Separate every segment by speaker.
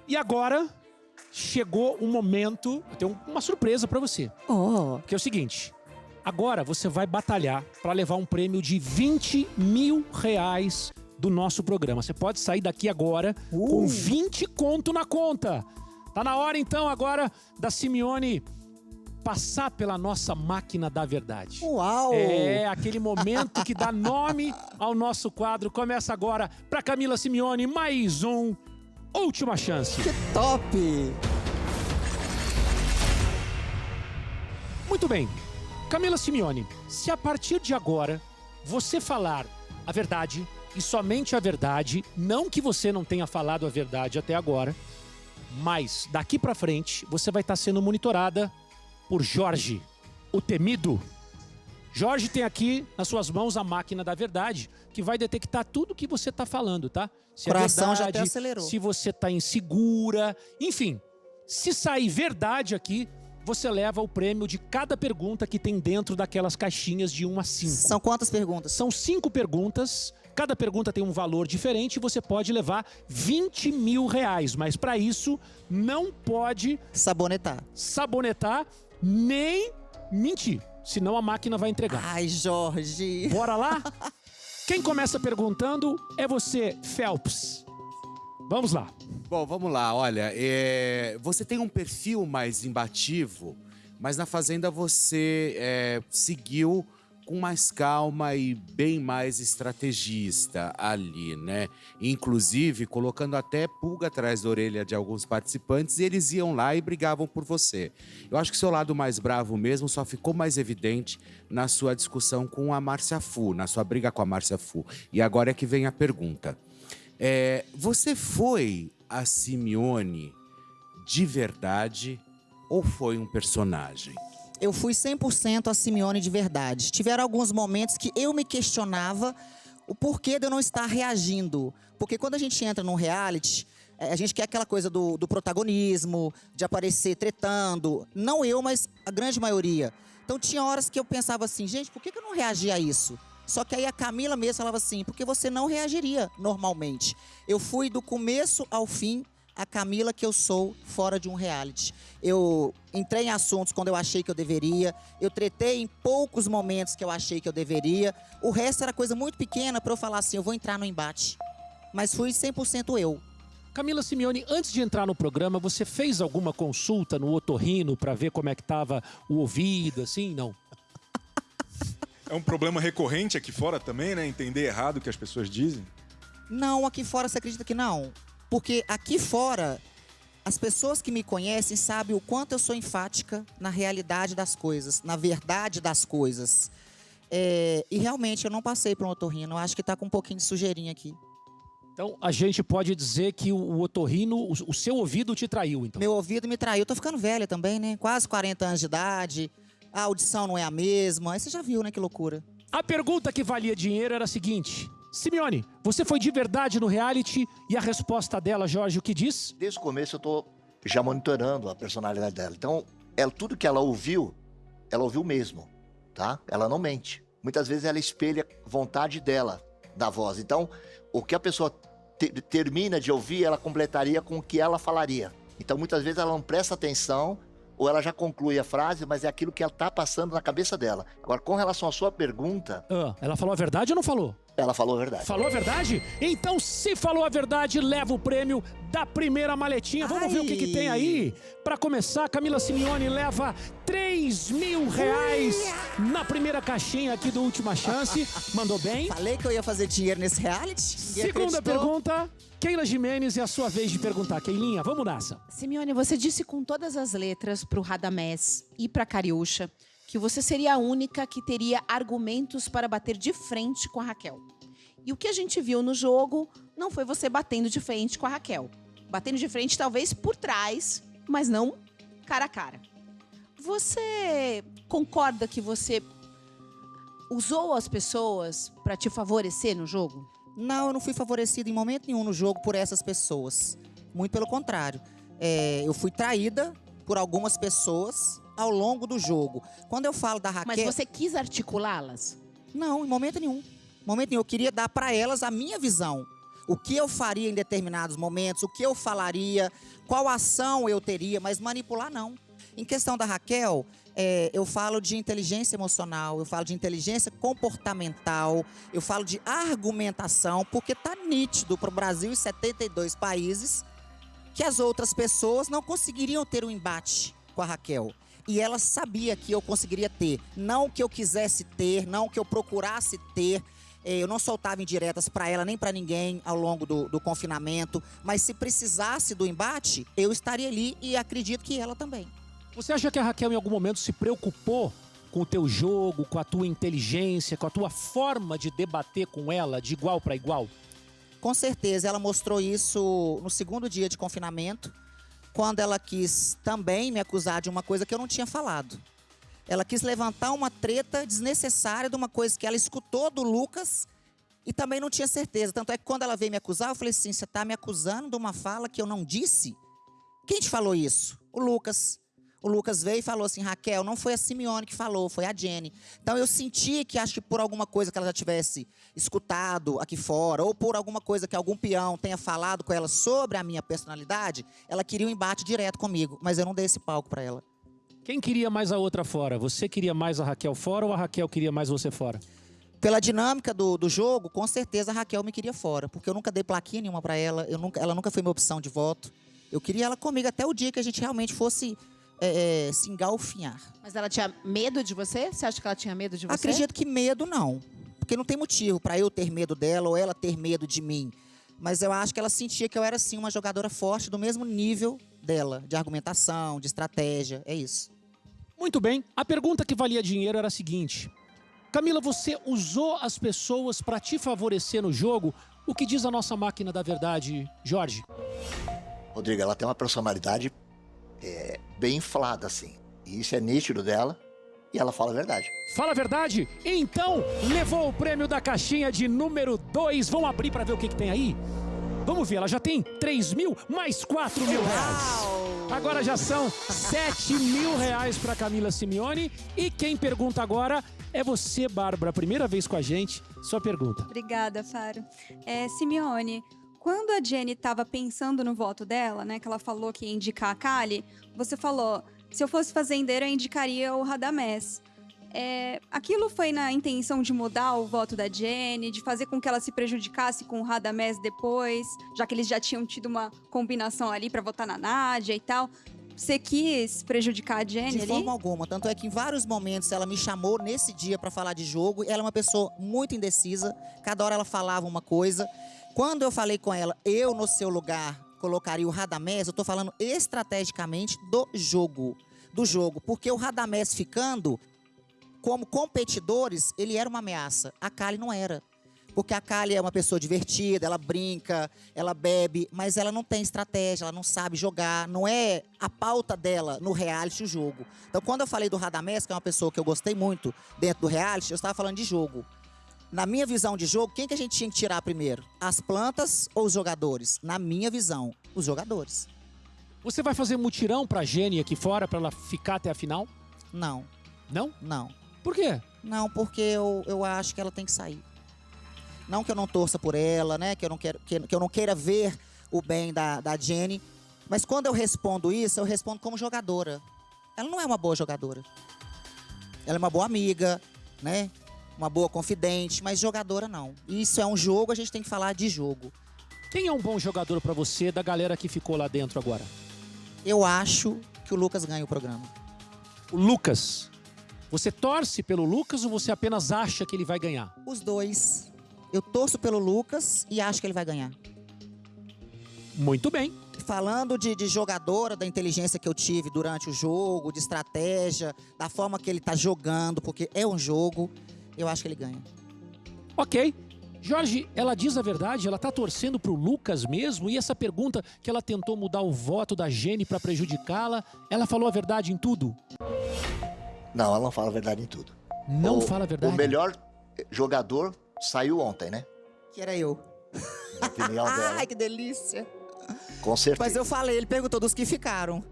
Speaker 1: E agora chegou o momento, eu tenho uma surpresa pra você. Que é o seguinte, agora você vai batalhar pra levar um prêmio de R$20 mil do nosso programa. Você pode sair daqui agora com 20 conto na conta. Tá na hora então agora da Simeone passar pela nossa máquina da verdade.
Speaker 2: Uau!
Speaker 1: É aquele momento que dá nome ao nosso quadro. Começa agora pra Camila Simeone mais um Última Chance.
Speaker 2: Que top!
Speaker 1: Muito bem. Camila Simeone, se a partir de agora você falar a verdade e somente a verdade, não que você não tenha falado a verdade até agora, mas daqui pra frente você vai estar sendo monitorada por Jorge, o temido. Jorge tem aqui nas suas mãos a máquina da verdade, que vai detectar tudo que você tá falando, tá? Se
Speaker 2: Coração
Speaker 1: é
Speaker 2: já
Speaker 1: verdade,
Speaker 2: até acelerou.
Speaker 1: se você tá insegura, enfim. Se sair verdade aqui, você leva o prêmio de cada pergunta que tem dentro daquelas caixinhas de 1 a 5.
Speaker 2: São quantas perguntas?
Speaker 1: São 5 perguntas, cada pergunta tem um valor diferente e você pode levar R$20 mil. Mas para isso, não pode
Speaker 2: sabonetar
Speaker 1: nem mentir, senão a máquina vai entregar.
Speaker 2: Ai, Jorge.
Speaker 1: Bora lá? Quem começa perguntando é você, Phelps. Vamos lá.
Speaker 3: Bom, vamos lá. Olha, você tem um perfil mais imbativo, mas na Fazenda você seguiu com mais calma e bem mais estrategista ali, né? Inclusive, colocando até pulga atrás da orelha de alguns participantes, e eles iam lá e brigavam por você. Eu acho que seu lado mais bravo mesmo só ficou mais evidente na sua discussão com a Márcia Fu, na sua briga com a Márcia Fu. E agora é que vem a pergunta. Você foi a Simeone de verdade ou foi um personagem?
Speaker 2: Eu fui 100% a Simeone de verdade. Tiveram alguns momentos que eu me questionava o porquê de eu não estar reagindo. Porque quando a gente entra num reality, a gente quer aquela coisa do protagonismo, de aparecer tretando. Não eu, mas a grande maioria. Então tinha horas que eu pensava assim, gente, por que eu não reagia a isso? Só que aí a Camila mesmo falava assim, porque você não reagiria normalmente. Eu fui do começo ao fim a Camila que eu sou fora de um reality. Eu entrei em assuntos quando eu achei que eu deveria. Eu tretei em poucos momentos que eu achei que eu deveria. O resto era coisa muito pequena para eu falar assim, eu vou entrar no embate. Mas fui 100% eu.
Speaker 1: Camila Simeone, antes de entrar no programa, você fez alguma consulta no otorrino para ver como é que tava o ouvido, assim? Não?
Speaker 4: É um problema recorrente aqui fora também, né? Entender errado o que as pessoas dizem?
Speaker 2: Não, aqui fora você acredita que não? Porque aqui fora, as pessoas que me conhecem sabem o quanto eu sou enfática na realidade das coisas, na verdade das coisas. E realmente eu não passei por um otorrino, eu acho que tá com um pouquinho de sujeirinha aqui.
Speaker 1: Então a gente pode dizer que o otorrino, o seu ouvido te traiu, então?
Speaker 2: Meu ouvido me traiu, eu tô ficando velha também, né? Quase 40 anos de idade, a audição não é a mesma, aí você já viu, né? Que loucura.
Speaker 1: A pergunta que valia dinheiro era a seguinte... Simeone, você foi de verdade no reality e a resposta dela, Jorge, o que diz?
Speaker 5: Desde o começo eu tô já monitorando a personalidade dela. Então, tudo que ela ouviu mesmo, tá? Ela não mente. Muitas vezes ela espelha a vontade dela, da voz. Então, o que a pessoa termina de ouvir, ela completaria com o que ela falaria. Então, muitas vezes ela não presta atenção ou ela já conclui a frase, mas é aquilo que ela tá passando na cabeça dela. Agora, com relação à sua pergunta...
Speaker 1: ela falou a verdade ou não falou?
Speaker 5: Ela falou a verdade.
Speaker 1: Falou a verdade? Então, se falou a verdade, leva o prêmio da primeira maletinha. Vamos ver o que tem aí. Pra começar, Camila Simeone leva R$3 mil na primeira caixinha aqui do Última Chance. Mandou bem.
Speaker 2: Falei que eu ia fazer dinheiro nesse reality.
Speaker 1: Segunda pergunta, Keila Gimenez, é a sua vez de perguntar. Keilinha, vamos nessa.
Speaker 6: Simeone, você disse com todas as letras pro Radamés e pra Cariúcha que você seria a única que teria argumentos para bater de frente com a Raquel. E o que a gente viu no jogo não foi você batendo de frente com a Raquel. Batendo de frente talvez por trás, mas não cara a cara. Você concorda que você usou as pessoas para te favorecer no jogo?
Speaker 2: Não, eu não fui favorecido em momento nenhum no jogo por essas pessoas. Muito pelo contrário. Eu fui traída por algumas pessoas ao longo do jogo. Quando eu falo da Raquel...
Speaker 6: Mas você quis articulá-las?
Speaker 2: Não, em momento nenhum. Em momento nenhum. Eu queria dar para elas a minha visão. o que eu faria em determinados momentos, o que eu falaria, qual ação eu teria, mas manipular não. Em questão da Raquel, eu falo de inteligência emocional, eu falo de inteligência comportamental, eu falo de argumentação, porque tá nítido para o Brasil e 72 países que as outras pessoas não conseguiriam ter um embate com a Raquel. E ela sabia que eu conseguiria ter. Não que eu quisesse ter, não que eu procurasse ter. Eu não soltava indiretas para ela nem para ninguém ao longo do confinamento. Mas se precisasse do embate, eu estaria ali e acredito que ela também.
Speaker 1: Você acha que a Raquel em algum momento se preocupou com o teu jogo, com a tua inteligência, com a tua forma de debater com ela de igual para igual?
Speaker 2: Com certeza, ela mostrou isso no segundo dia de confinamento, quando ela quis também me acusar de uma coisa que eu não tinha falado. Ela quis levantar uma treta desnecessária de uma coisa que ela escutou do Lucas e também não tinha certeza. Tanto é que quando ela veio me acusar, eu falei assim, você está me acusando de uma fala que eu não disse? Quem te falou isso? O Lucas. O Lucas veio e falou assim, Raquel, não foi a Simeone que falou, foi a Jenny. Então eu senti que acho que por alguma coisa que ela já tivesse escutado aqui fora, ou por alguma coisa que algum peão tenha falado com ela sobre a minha personalidade, ela queria um embate direto comigo, mas eu não dei esse palco para ela.
Speaker 1: Quem queria mais a outra fora? Você queria mais a Raquel fora ou a Raquel queria mais você fora?
Speaker 2: Pela dinâmica do jogo, com certeza a Raquel me queria fora, porque eu nunca dei plaquinha nenhuma para ela, ela nunca foi minha opção de voto. Eu queria ela comigo até o dia que a gente realmente fosse se engalfinhar.
Speaker 6: Mas ela tinha medo de você? Você acha que ela tinha medo de você?
Speaker 2: Acredito que medo não, porque não tem motivo para eu ter medo dela ou ela ter medo de mim. Mas eu acho que ela sentia que eu era, sim, uma jogadora forte do mesmo nível dela, de argumentação, de estratégia, é isso.
Speaker 1: Muito bem. A pergunta que valia dinheiro era a seguinte. Camila, você usou as pessoas para te favorecer no jogo? O que diz a nossa máquina da verdade, Jorge?
Speaker 5: Rodrigo, ela tem uma personalidade bem inflada, assim. E isso é nítido dela e ela fala a verdade.
Speaker 1: Fala a verdade? Então, levou o prêmio da caixinha de número 2. Vamos abrir para ver o que tem aí? Vamos ver, ela já tem 3 mil mais 4 mil reais. Agora já são 7 mil reais para Camila Simeone. E quem pergunta agora é você, Bárbara. Primeira vez com a gente. Sua pergunta.
Speaker 7: Obrigada, Faro. Simeone, quando a Jenny estava pensando no voto dela, né, que ela falou que ia indicar a Kali, você falou, se eu fosse fazendeira, eu indicaria o Radamés. Aquilo foi na intenção de mudar o voto da Jenny, de fazer com que ela se prejudicasse com o Radamés depois, já que eles já tinham tido uma combinação ali para votar na Nádia e tal. Você quis prejudicar a Jenny ali?
Speaker 2: De forma alguma. Tanto é que em vários momentos ela me chamou nesse dia para falar de jogo. Ela é uma pessoa muito indecisa. Cada hora ela falava uma coisa. Quando eu falei com ela, eu no seu lugar colocaria o Radamés, eu tô falando estrategicamente do jogo. Porque o Radamés ficando como competidores, ele era uma ameaça. A Kali não era. Porque a Kali é uma pessoa divertida, ela brinca, ela bebe, mas ela não tem estratégia, ela não sabe jogar. Não é a pauta dela no reality o jogo. Então, quando eu falei do Radamés, que é uma pessoa que eu gostei muito dentro do reality, eu estava falando de jogo. Na minha visão de jogo, quem que a gente tinha que tirar primeiro? As plantas ou os jogadores? Na minha visão, os jogadores.
Speaker 1: Você vai fazer mutirão pra Jenny aqui fora pra ela ficar até a final?
Speaker 2: Não,
Speaker 1: Não?
Speaker 2: não.
Speaker 1: Por quê?
Speaker 2: Não, porque eu acho que ela tem que sair. Não que eu não torça por ela, né? Que eu não queira ver o bem da Jenny. Mas quando eu respondo isso, eu respondo como jogadora. Ela não é uma boa jogadora. Ela é uma boa amiga, né? Uma boa confidente, mas jogadora não. Isso é um jogo, a gente tem que falar de jogo.
Speaker 1: Quem é um bom jogador pra você da galera que ficou lá dentro agora?
Speaker 2: Eu acho que o Lucas ganha o programa.
Speaker 1: O Lucas. Você torce pelo Lucas ou você apenas acha que ele vai ganhar?
Speaker 2: Os dois. Eu torço pelo Lucas e acho que ele vai ganhar.
Speaker 1: Muito bem.
Speaker 2: Falando de jogadora, da inteligência que eu tive durante o jogo, de estratégia, da forma que ele tá jogando, porque é um jogo, eu acho que ele ganha.
Speaker 1: Ok. Jorge, ela diz a verdade? Ela tá torcendo pro Lucas mesmo? E essa pergunta que ela tentou mudar o voto da Jenny pra prejudicá-la, ela falou a verdade em tudo?
Speaker 5: Não, ela não fala a verdade em tudo.
Speaker 1: Não fala a verdade?
Speaker 5: O melhor jogador saiu ontem, né?
Speaker 2: Que era eu.
Speaker 5: Na opinião dela.
Speaker 2: Ai, que delícia.
Speaker 5: Com certeza.
Speaker 2: Mas eu falei, ele perguntou dos que ficaram.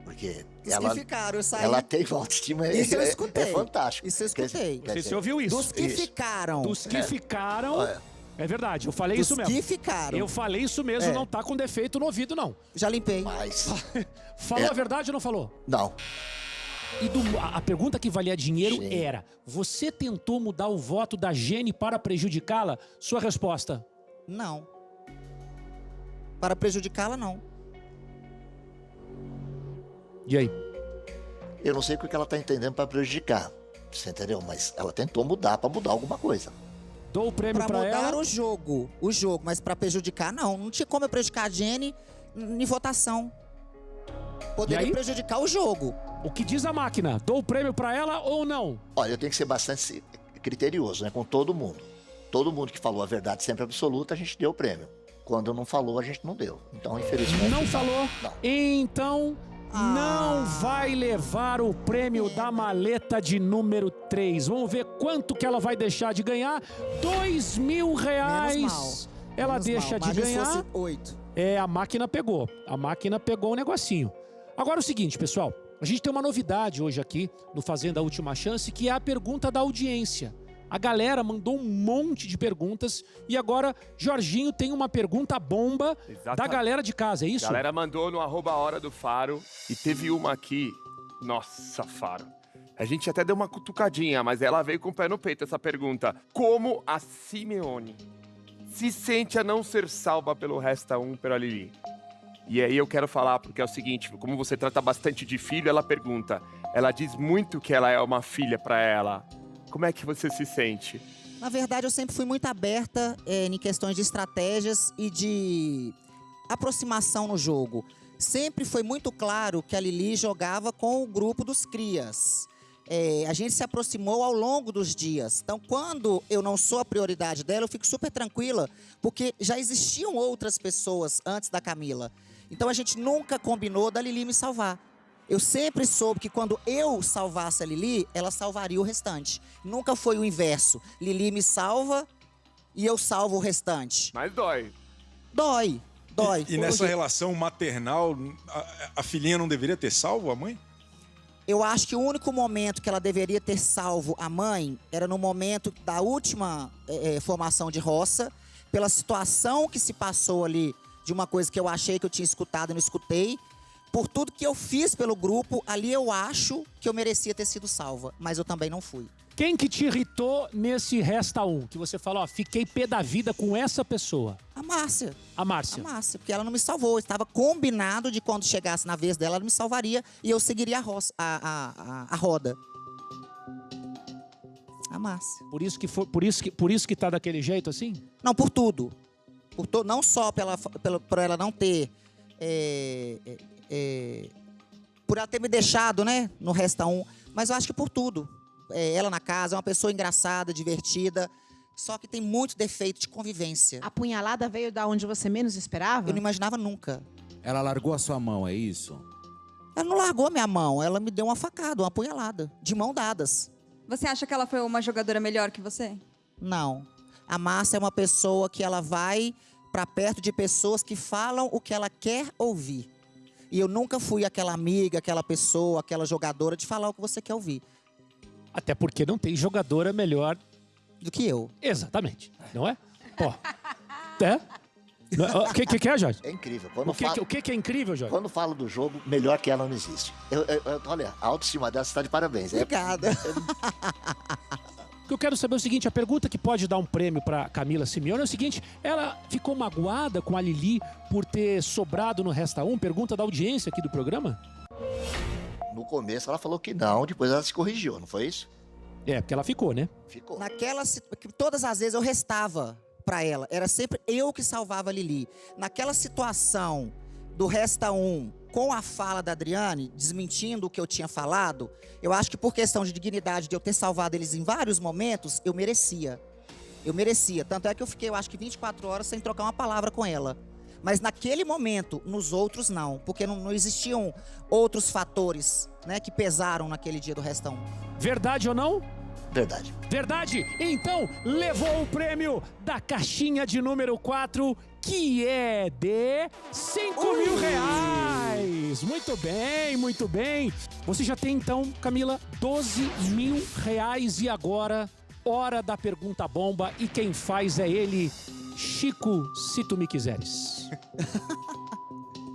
Speaker 5: Porque
Speaker 2: Dos
Speaker 5: ela,
Speaker 2: que ficaram, eu saí.
Speaker 5: ela tem uma autoestima
Speaker 2: Isso eu escutei.
Speaker 5: é fantástico.
Speaker 2: Isso eu escutei.
Speaker 1: Você ouviu isso?
Speaker 2: Dos que
Speaker 5: Isso.
Speaker 2: ficaram.
Speaker 1: Dos que ficaram,
Speaker 5: Olha,
Speaker 1: É verdade, eu falei
Speaker 2: Dos
Speaker 1: isso mesmo.
Speaker 2: que ficaram.
Speaker 1: Eu falei isso mesmo,
Speaker 2: É.
Speaker 1: não tá com defeito no ouvido, não.
Speaker 2: Já limpei.
Speaker 5: Mas,
Speaker 1: Falou a verdade ou não falou?
Speaker 5: não.
Speaker 1: E a pergunta que valia dinheiro
Speaker 5: Sim.
Speaker 1: era: você tentou mudar o voto da Jenny para prejudicá-la? Sua resposta.
Speaker 2: Não. Para prejudicá-la, não.
Speaker 1: E aí?
Speaker 5: Eu não sei o que ela tá entendendo para prejudicar. Você entendeu? Mas ela tentou mudar para mudar alguma coisa.
Speaker 1: Dou o prêmio
Speaker 2: Pra
Speaker 1: pra
Speaker 2: mudar
Speaker 1: ela.
Speaker 2: o jogo, mas pra prejudicar, não. Não tinha como eu prejudicar a Jenny em votação.
Speaker 1: E
Speaker 2: Poderia
Speaker 1: aí?
Speaker 2: prejudicar o jogo.
Speaker 1: O que diz a máquina? Dou o prêmio pra ela ou não?
Speaker 5: Olha, eu tenho que ser bastante criterioso, né? Com todo mundo. Todo mundo que falou a verdade sempre absoluta, a gente deu o prêmio. Quando não falou, a gente não deu. Então, infelizmente...
Speaker 1: Não falou?
Speaker 5: Não.
Speaker 1: Então, não vai levar o prêmio da maleta de número 3. Vamos ver quanto que ela vai deixar de ganhar. R$2.000.
Speaker 2: Menos mal.
Speaker 1: Ela
Speaker 2: Menos
Speaker 1: deixa
Speaker 2: mal.
Speaker 1: de
Speaker 2: Imagina
Speaker 1: ganhar.
Speaker 2: se fosse 8.
Speaker 1: É, a máquina pegou. A máquina pegou o negocinho. Agora é o seguinte, pessoal. A gente tem uma novidade hoje aqui no Fazenda Última Chance, que é a pergunta da audiência. A galera mandou um monte de perguntas e agora Jorginho tem uma pergunta bomba da galera de casa, é isso?
Speaker 8: A galera mandou no @Hora do Faro e teve uma aqui. Nossa, Faro. A gente até deu uma cutucadinha, mas ela veio com o pé no peito essa pergunta. Como a Simeone se sente a não ser salva pelo Resta 1 pela Lili? E aí eu quero falar, porque é o seguinte, como você trata bastante de filho, ela pergunta. Ela diz muito que ela é uma filha pra ela. Como é que você se sente?
Speaker 2: Na verdade, eu sempre fui muito aberta em questões de estratégias e de aproximação no jogo. Sempre foi muito claro que a Lili jogava com o grupo dos crias. A gente se aproximou ao longo dos dias. Então, quando eu não sou a prioridade dela, eu fico super tranquila, porque já existiam outras pessoas antes da Camila. Então, a gente nunca combinou da Lili me salvar. Eu sempre soube que quando eu salvasse a Lili, ela salvaria o restante. Nunca foi o inverso. Lili me salva e eu salvo o restante.
Speaker 8: Mas dói.
Speaker 2: Dói.
Speaker 4: E nessa relação maternal, a filhinha não deveria ter salvo a mãe?
Speaker 2: Eu acho que o único momento que ela deveria ter salvo a mãe era no momento da última formação de roça, pela situação que se passou ali, de uma coisa que eu achei que eu tinha escutado e não escutei. Por tudo que eu fiz pelo grupo, ali eu acho que eu merecia ter sido salva, mas eu também não fui.
Speaker 1: Quem que te irritou nesse Resta 1? Que você falou, ó, fiquei pé da vida com essa pessoa.
Speaker 2: A Márcia.
Speaker 1: A Márcia.
Speaker 2: A Márcia, porque ela não me salvou. Estava combinado de quando chegasse na vez dela, ela me salvaria e eu seguiria a roda. A Márcia.
Speaker 1: Por isso que tá daquele jeito assim?
Speaker 2: Não, por tudo. Não só por ela não ter... por ela ter me deixado, né, no Resta 1, mas eu acho que por tudo. Ela na casa é uma pessoa engraçada, divertida, só que tem muito defeito de convivência.
Speaker 6: A punhalada veio da onde você menos esperava?
Speaker 2: Eu não imaginava nunca.
Speaker 3: Ela largou a sua mão, é isso?
Speaker 2: Ela não largou minha mão, ela me deu uma facada, uma punhalada, de mão dadas.
Speaker 7: Você acha que ela foi uma jogadora melhor que você?
Speaker 2: Não. A Márcia é uma pessoa que ela vai pra perto de pessoas que falam o que ela quer ouvir. E eu nunca fui aquela amiga, aquela pessoa, aquela jogadora de falar o que você quer ouvir.
Speaker 1: Até porque não tem jogadora melhor.
Speaker 2: Do que eu.
Speaker 1: Exatamente. Não é? Pô. É? O que é, Jorge?
Speaker 5: É incrível.
Speaker 1: O que é incrível, Jorge?
Speaker 5: Quando falo do jogo, melhor que ela não existe. Olha, a autoestima dela está de parabéns.
Speaker 2: Obrigada.
Speaker 1: O que eu quero saber é o seguinte, a pergunta que pode dar um prêmio pra Camila Simeone é o seguinte, ela ficou magoada com a Lili por ter sobrado no Resta 1? Pergunta da audiência aqui do programa?
Speaker 5: No começo ela falou que não, depois ela se corrigiu, não foi isso?
Speaker 1: É, porque ela ficou, né?
Speaker 5: Ficou.
Speaker 2: Todas as vezes eu restava pra ela. Era sempre eu que salvava a Lili. Naquela situação do Resta 1, com a fala da Adriane, desmentindo o que eu tinha falado, eu acho que por questão de dignidade, de eu ter salvado eles em vários momentos, eu merecia. Eu merecia. Tanto é que eu fiquei, eu acho que 24 horas sem trocar uma palavra com ela. Mas naquele momento, nos outros não. Porque não existiam outros fatores, né, que pesaram naquele dia do Resta 1.
Speaker 1: Verdade ou não?
Speaker 5: Verdade.
Speaker 1: Verdade? Então, levou o prêmio da caixinha de número 4, que é de R$5.000. Muito bem, muito bem. Você já tem, então, Camila, R$12.000. E agora, Hora da pergunta bomba e quem faz é ele, Chico, se tu me quiseres.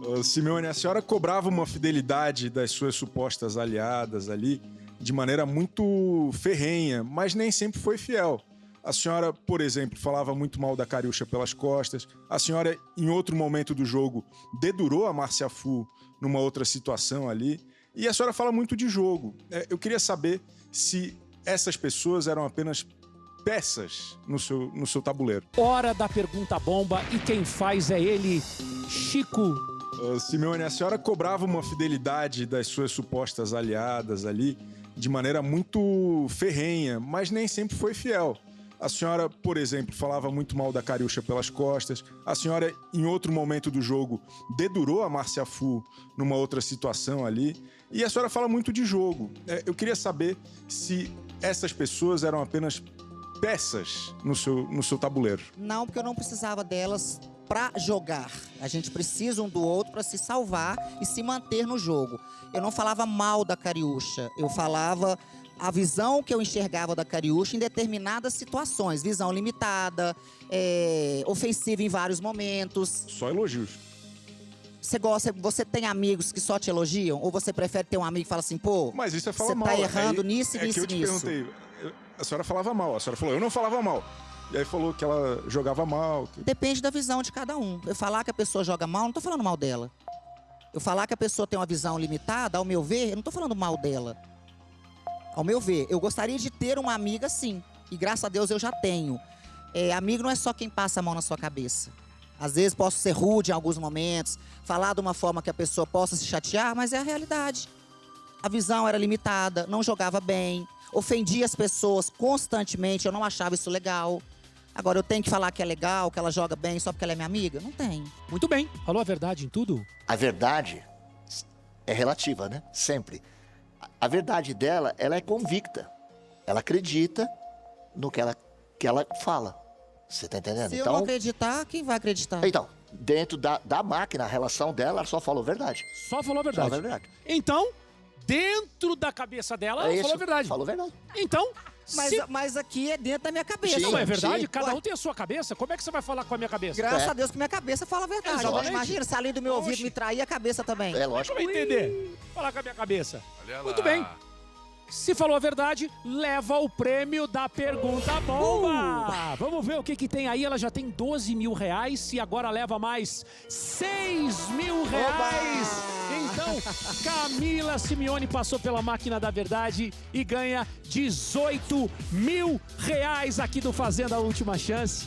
Speaker 4: Ô, Simeone, a senhora cobrava uma fidelidade das suas supostas aliadas ali de maneira muito ferrenha, mas nem sempre foi fiel. A senhora, por exemplo, falava muito mal da Cariúcha pelas costas. A senhora, em outro momento do jogo, dedurou a Márcia Fu numa outra situação ali. E a senhora fala muito de jogo. Eu queria saber se essas pessoas eram apenas peças no seu tabuleiro.
Speaker 1: Hora da pergunta bomba e quem faz é ele, Chico.
Speaker 4: Ô, Simeone, a senhora cobrava uma fidelidade das suas supostas aliadas ali de maneira muito ferrenha, mas nem sempre foi fiel. A senhora, por exemplo, falava muito mal da Cariúcha pelas costas. A senhora, em outro momento do jogo, dedurou a Márcia Fu numa outra situação ali. E a senhora fala muito de jogo. Eu queria saber se essas pessoas eram apenas peças no seu tabuleiro.
Speaker 2: Não, porque eu não precisava delas pra jogar. A gente precisa um do outro pra se salvar e se manter no jogo. Eu não falava mal da Cariúcha, eu falava a visão que eu enxergava da Cariúcha em determinadas situações. Visão limitada, ofensiva em vários momentos.
Speaker 4: Só elogios.
Speaker 2: Você tem amigos que só te elogiam? Ou você prefere ter um amigo que fala assim, pô,
Speaker 4: Mas isso é falar
Speaker 2: você
Speaker 4: mal.
Speaker 2: tá errando
Speaker 4: Aí,
Speaker 2: nisso,
Speaker 4: que
Speaker 2: nisso,
Speaker 4: eu te
Speaker 2: nisso.
Speaker 4: perguntei. A senhora falava mal. A senhora falou, eu não falava mal. E aí falou que ela jogava mal.
Speaker 2: Depende da visão de cada um. Eu falar que a pessoa joga mal, não tô falando mal dela. Eu falar que a pessoa tem uma visão limitada, ao meu ver, eu não tô falando mal dela. Ao meu ver, eu gostaria de ter uma amiga sim. E graças a Deus eu já tenho. Amigo não é só quem passa a mão na sua cabeça. Às vezes posso ser rude em alguns momentos, falar de uma forma que a pessoa possa se chatear, mas é a realidade. A visão era limitada, não jogava bem, ofendia as pessoas constantemente, eu não achava isso legal. Agora eu tenho que falar que é legal, que ela joga bem só porque ela é minha amiga? Não tem.
Speaker 1: Muito bem, falou a verdade em tudo?
Speaker 5: A verdade é relativa, né? Sempre. A verdade dela, ela é convicta. Ela acredita no que ela fala. Você tá entendendo?
Speaker 2: Se eu não acreditar, quem vai acreditar?
Speaker 5: Então, dentro da máquina, a relação dela, ela só falou verdade.
Speaker 1: Só falou a verdade.
Speaker 5: Só falou a verdade.
Speaker 1: Então, dentro da cabeça dela, ela falou a verdade.
Speaker 5: Falou a verdade.
Speaker 1: Então,
Speaker 2: Mas aqui é dentro da minha cabeça.
Speaker 1: não é verdade?
Speaker 5: sim.
Speaker 1: Cada
Speaker 2: Ué.
Speaker 1: um tem a sua cabeça. Como é que você vai falar com a minha cabeça?
Speaker 2: Graças a Deus que minha cabeça fala a verdade.
Speaker 1: Exatamente.
Speaker 2: Agora imagina, se além do meu ouvido
Speaker 1: Oxe.
Speaker 2: me trair, a cabeça também.
Speaker 5: É lógico.
Speaker 1: Como entender? Falar com a minha cabeça.
Speaker 8: Olha
Speaker 1: Muito bem. Se falou a verdade, leva o prêmio da pergunta bomba. Vamos ver o que tem aí. Ela já tem 12 mil reais e agora leva mais 6 mil reais. Então, Camila Simeone passou pela máquina da verdade e ganha 18 mil reais aqui do Fazenda Última Chance.